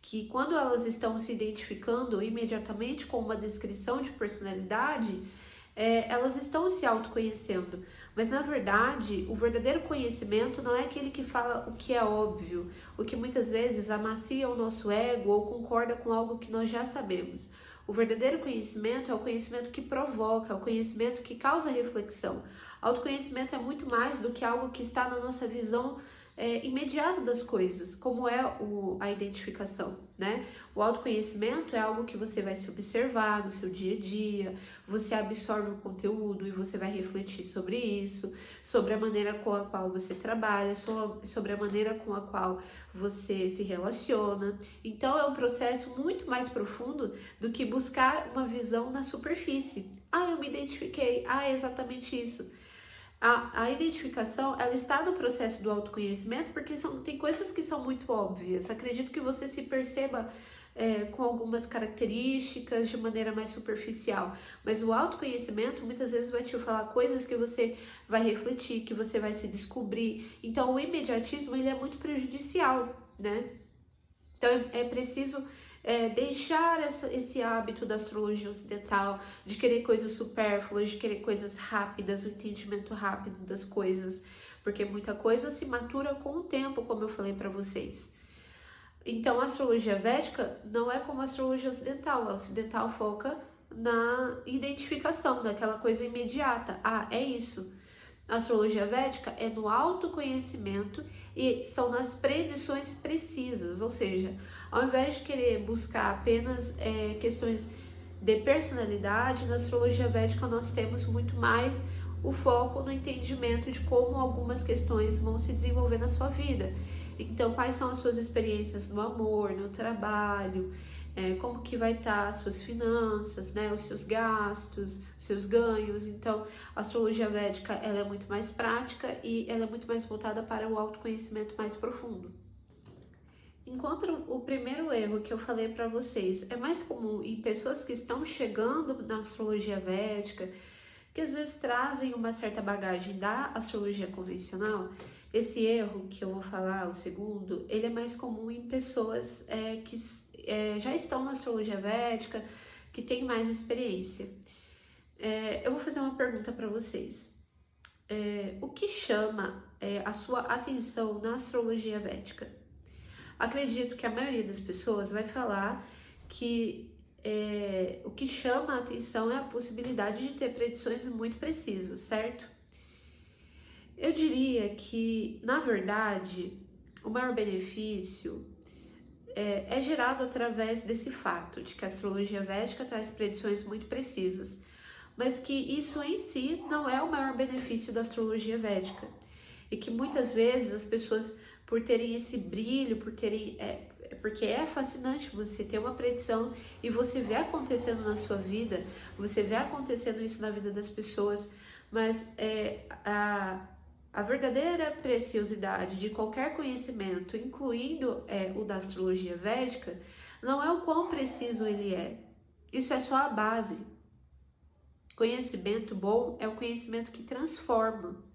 que quando elas estão se identificando imediatamente com uma descrição de personalidade, elas estão se autoconhecendo, mas na verdade o verdadeiro conhecimento não é aquele que fala o que é óbvio, o que muitas vezes amacia o nosso ego ou concorda com algo que nós já sabemos. O verdadeiro conhecimento é o conhecimento que provoca, é o conhecimento que causa reflexão. Autoconhecimento é muito mais do que algo que está na nossa visão imediata das coisas, como é a identificação, né? O autoconhecimento é algo que você vai se observar no seu dia a dia, você absorve o conteúdo e você vai refletir sobre isso, sobre a maneira com a qual você trabalha, sobre a maneira com a qual você se relaciona. Então é um processo muito mais profundo do que buscar uma visão na superfície. Ah, eu me identifiquei, é exatamente isso. A identificação, ela está no processo do autoconhecimento porque tem coisas que são muito óbvias. Acredito que você se perceba com algumas características de maneira mais superficial. Mas o autoconhecimento muitas vezes vai te falar coisas que você vai refletir, que você vai se descobrir. Então o imediatismo ele é muito prejudicial, né? Então é preciso deixar esse hábito da astrologia ocidental, de querer coisas supérfluas, de querer coisas rápidas, o entendimento rápido das coisas, porque muita coisa se matura com o tempo, como eu falei para vocês. Então, a astrologia védica não é como a astrologia ocidental. A ocidental foca na identificação, daquela coisa imediata. É isso. A astrologia védica é no autoconhecimento e são nas predições precisas, ou seja, ao invés de querer buscar apenas questões de personalidade, na astrologia védica nós temos muito mais o foco no entendimento de como algumas questões vão se desenvolver na sua vida. Então, quais são as suas experiências no amor, no trabalho, como que vai estar as suas finanças, né, os seus gastos, seus ganhos. Então, a astrologia védica ela é muito mais prática e ela é muito mais voltada para o autoconhecimento mais profundo. Enquanto o primeiro erro que eu falei para vocês é mais comum em pessoas que estão chegando na astrologia védica, que às vezes trazem uma certa bagagem da astrologia convencional, esse erro que eu vou falar, o segundo, ele é mais comum em pessoas que já estão na astrologia védica, que têm mais experiência. Eu vou fazer uma pergunta para vocês. O que chama a sua atenção na astrologia védica? Acredito que a maioria das pessoas vai falar que o que chama a atenção é a possibilidade de ter predições muito precisas, certo? Eu diria que, na verdade, o maior benefício é gerado através desse fato de que a astrologia védica traz predições muito precisas, mas que isso em si não é o maior benefício da astrologia védica. E que muitas vezes as pessoas, por terem esse brilho, porque é fascinante você ter uma predição e você vê acontecendo na sua vida, você vê acontecendo isso na vida das pessoas, mas a verdadeira preciosidade de qualquer conhecimento, incluindo o da astrologia védica, não é o quão preciso ele é. Isso é só a base. Conhecimento bom é o conhecimento que transforma.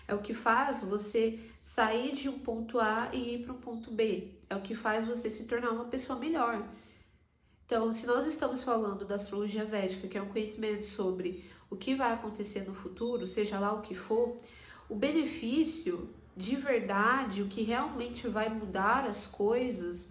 É o que faz você sair de um ponto A e ir para um ponto B. É o que faz você se tornar uma pessoa melhor. Então, se nós estamos falando da astrologia védica, que é um conhecimento sobre o que vai acontecer no futuro, seja lá o que for, o benefício de verdade, o que realmente vai mudar as coisas,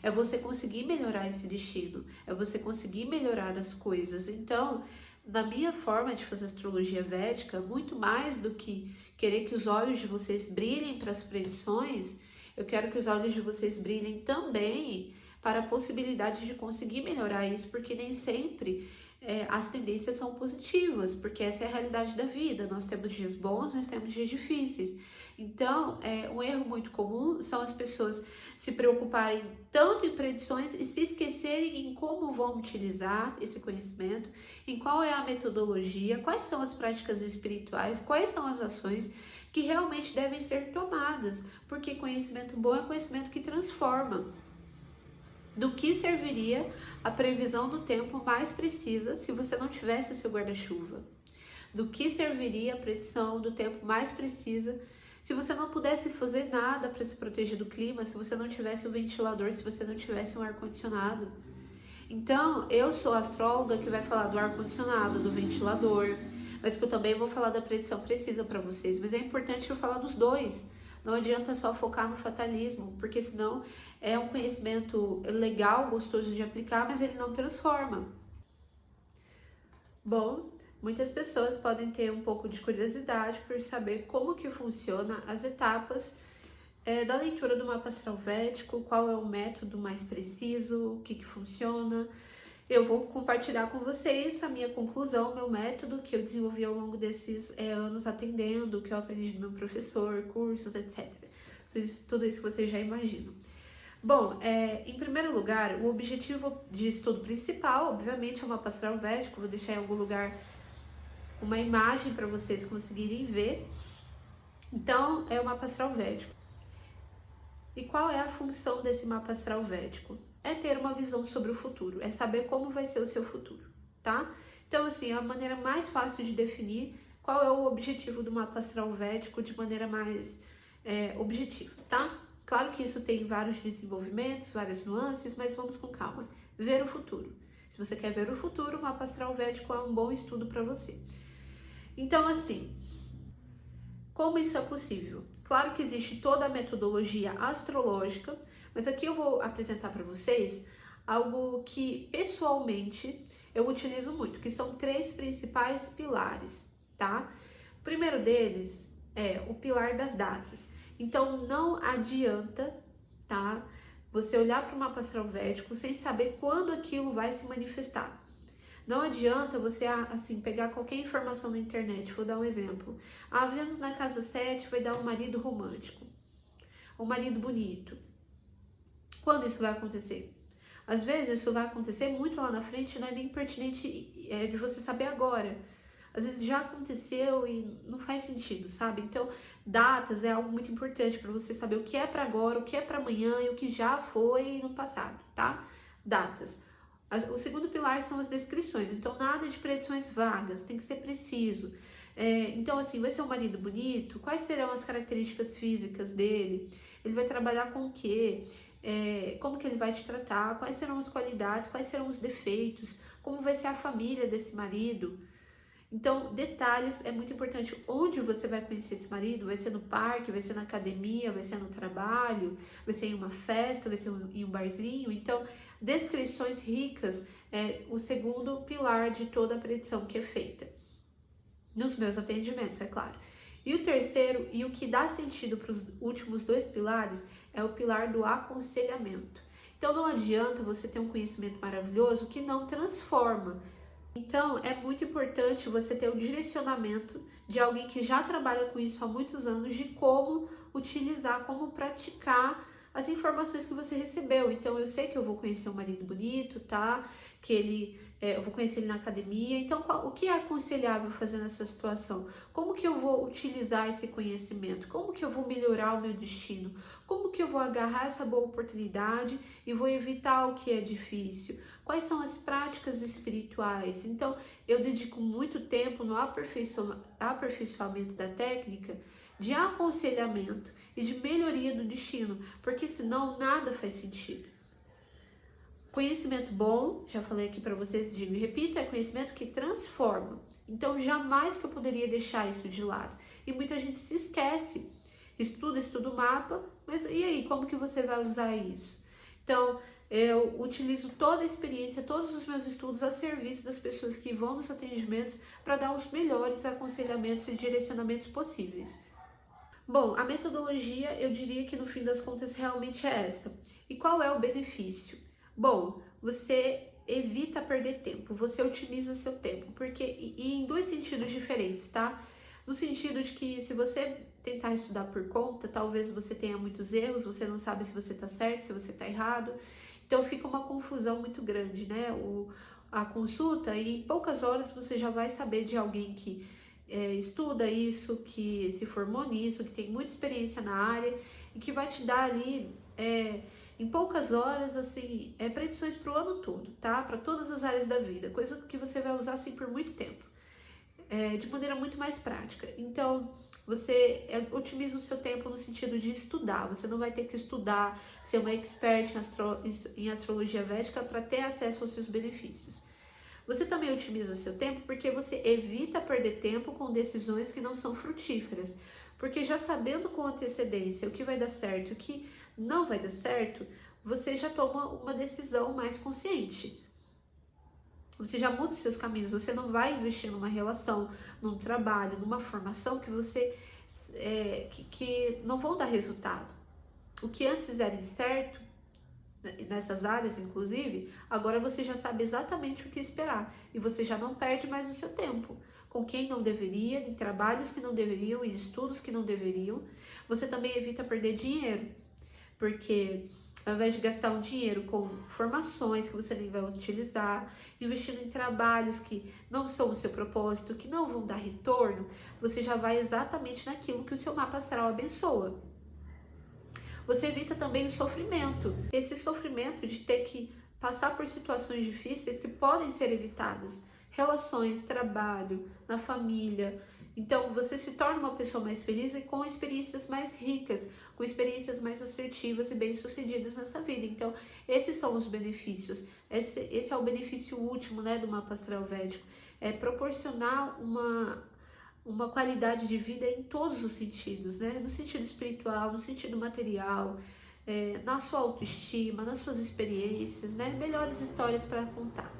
é você conseguir melhorar esse destino, é você conseguir melhorar as coisas. Então, na minha forma de fazer astrologia védica, muito mais do que querer que os olhos de vocês brilhem para as predições, eu quero que os olhos de vocês brilhem também para a possibilidade de conseguir melhorar isso, porque nem sempre as tendências são positivas, porque essa é a realidade da vida. Nós temos dias bons, nós temos dias difíceis. Então, um erro muito comum são as pessoas se preocuparem tanto em predições e se esquecerem em como vão utilizar esse conhecimento, em qual é a metodologia, quais são as práticas espirituais, quais são as ações que realmente devem ser tomadas, porque conhecimento bom é conhecimento que transforma. Do que serviria a previsão do tempo mais precisa se você não tivesse o seu guarda-chuva? Do que serviria a predição do tempo mais precisa se você não pudesse fazer nada para se proteger do clima, se você não tivesse um ventilador, se você não tivesse um ar-condicionado? Então, eu sou a astróloga que vai falar do ar-condicionado, do ventilador, mas que eu também vou falar da predição precisa para vocês. Mas é importante eu falar dos dois. Não adianta só focar no fatalismo, porque senão é um conhecimento legal, gostoso de aplicar, mas ele não transforma. Bom, muitas pessoas podem ter um pouco de curiosidade por saber como que funciona as etapas da leitura do mapa astral védico, qual é o método mais preciso, o que funciona. Eu vou compartilhar com vocês a minha conclusão, meu método que eu desenvolvi ao longo desses anos atendendo, o que eu aprendi do meu professor, cursos, etc. Tudo isso que vocês já imaginam. Bom, em primeiro lugar, o objetivo de estudo principal, obviamente, é o mapa astral védico. Vou deixar em algum lugar uma imagem para vocês conseguirem ver. Então, é o mapa astral védico. E qual é a função desse mapa astral védico? É ter uma visão sobre o futuro, é saber como vai ser o seu futuro, tá? Então, assim, a maneira mais fácil de definir qual é o objetivo do mapa astral védico de maneira mais objetiva, tá? Claro que isso tem vários desenvolvimentos, várias nuances, mas vamos com calma. Ver o futuro. Se você quer ver o futuro, o mapa astral védico é um bom estudo para você. Então, assim, como isso é possível? Claro que existe toda a metodologia astrológica, mas aqui eu vou apresentar para vocês algo que pessoalmente eu utilizo muito, que são 3 principais pilares, tá? O primeiro deles é o pilar das datas. Então não adianta, tá? Você olhar para o mapa astral védico sem saber quando aquilo vai se manifestar. Não adianta você, assim, pegar qualquer informação na internet. Vou dar um exemplo. A Vênus na casa 7 vai dar um marido romântico, um marido bonito. Quando isso vai acontecer? Às vezes isso vai acontecer muito lá na frente, não é nem pertinente de você saber agora. Às vezes já aconteceu e não faz sentido, sabe? Então, datas é algo muito importante para você saber o que é para agora, o que é para amanhã e o que já foi no passado, tá? Datas. O segundo pilar são as descrições, então nada de predições vagas, tem que ser preciso. Então, assim, vai ser um marido bonito? Quais serão as características físicas dele? Ele vai trabalhar com o quê? Como que ele vai te tratar? Quais serão as qualidades? Quais serão os defeitos? Como vai ser a família desse marido? Então, detalhes é muito importante. Onde você vai conhecer esse marido? Vai ser no parque, vai ser na academia, vai ser no trabalho, vai ser em uma festa, vai ser em um barzinho. Então, descrições ricas é o segundo pilar de toda a predição que é feita. Nos meus atendimentos, é claro. E o terceiro, e o que dá sentido para os últimos dois pilares, é o pilar do aconselhamento. Então não adianta você ter um conhecimento maravilhoso que não transforma. Então é muito importante você ter o direcionamento de alguém que já trabalha com isso há muitos anos, de como utilizar, como praticar as informações que você recebeu. Então eu sei que eu vou conhecer um marido bonito, tá? Eu vou conhecer ele na academia. Então o que é aconselhável fazer nessa situação? Como que eu vou utilizar esse conhecimento? Como que eu vou melhorar o meu destino? Como que eu vou agarrar essa boa oportunidade e vou evitar o que é difícil? Quais são as práticas espirituais? Então eu dedico muito tempo no aperfeiçoamento da técnica de aconselhamento e de melhoria do destino, porque senão nada faz sentido. Conhecimento bom, já falei aqui para vocês, digo e repito, é conhecimento que transforma. Então jamais que eu poderia deixar isso de lado. E muita gente se esquece, estuda o mapa, mas e aí, como que você vai usar isso? Então, eu utilizo toda a experiência, todos os meus estudos a serviço das pessoas que vão nos atendimentos para dar os melhores aconselhamentos e direcionamentos possíveis. Bom, a metodologia, eu diria que no fim das contas realmente é essa. E qual é o benefício? Bom, você evita perder tempo, você otimiza seu tempo, porque e em dois sentidos diferentes, tá? No sentido de que se você tentar estudar por conta, talvez você tenha muitos erros, você não sabe se você tá certo, se você tá errado, então fica uma confusão muito grande, né? A consulta, e em poucas horas você já vai saber de alguém que estuda isso, que se formou nisso, que tem muita experiência na área e que vai te dar ali, em poucas horas, assim, predições para o ano todo, tá? Para todas as áreas da vida, coisa que você vai usar assim por muito tempo, de maneira muito mais prática. Então, você otimiza o seu tempo no sentido de estudar. Você não vai ter que estudar, ser uma expert em astrologia védica para ter acesso aos seus benefícios. Você também otimiza seu tempo porque você evita perder tempo com decisões que não são frutíferas. Porque já sabendo com antecedência o que vai dar certo e o que não vai dar certo, você já toma uma decisão mais consciente. Você já muda os seus caminhos, você não vai investir numa relação, num trabalho, numa formação que você que não vão dar resultado. O que antes era incerto, nessas áreas inclusive, agora você já sabe exatamente o que esperar e você já não perde mais o seu tempo com quem não deveria, em trabalhos que não deveriam, em estudos que não deveriam. Você também evita perder dinheiro, porque ao invés de gastar um dinheiro com formações que você nem vai utilizar, investindo em trabalhos que não são o seu propósito, que não vão dar retorno, você já vai exatamente naquilo que o seu mapa astral abençoa. Você evita também o sofrimento, esse sofrimento de ter que passar por situações difíceis que podem ser evitadas, relações, trabalho, na família. Então você se torna uma pessoa mais feliz e com experiências mais ricas, com experiências mais assertivas e bem-sucedidas nessa vida. Então esses são os benefícios, esse é o benefício último, né, do mapa astral védico, é proporcionar uma qualidade de vida em todos os sentidos, né? No sentido espiritual, no sentido material, na sua autoestima, nas suas experiências, né? Melhores histórias para contar.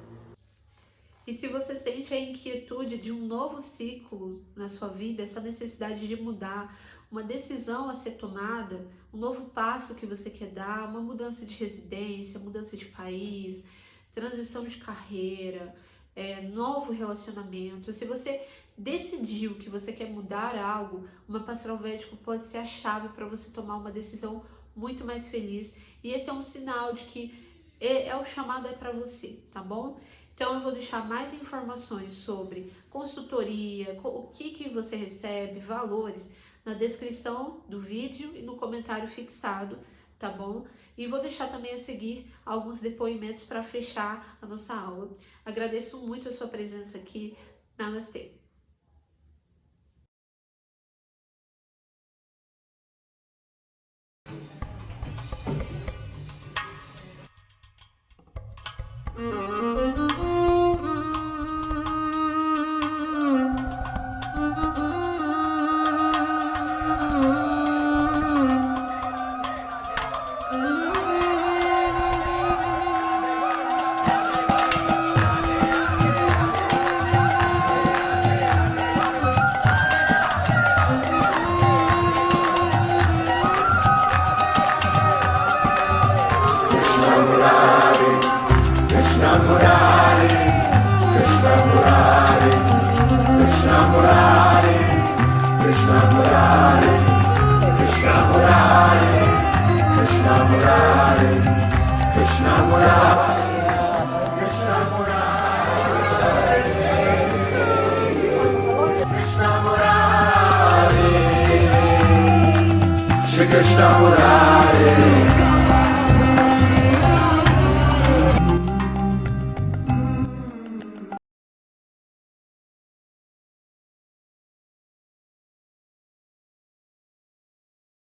E se você sente a inquietude de um novo ciclo na sua vida, essa necessidade de mudar, uma decisão a ser tomada, um novo passo que você quer dar, uma mudança de residência, mudança de país, transição de carreira, novo relacionamento, se você decidiu que você quer mudar algo, o mapa astral védico pode ser a chave para você tomar uma decisão muito mais feliz. E esse é um sinal de que o chamado é para você, tá bom? Então eu vou deixar mais informações sobre consultoria, o que você recebe, valores, na descrição do vídeo e no comentário fixado, tá bom? E vou deixar também a seguir alguns depoimentos para fechar a nossa aula. Agradeço muito a sua presença aqui. Namastê! Murari, Krishna Murari, Krishna Murari, Krishna Murari, Krishna Murari, Krishna Murari, Shri Krishna Murari.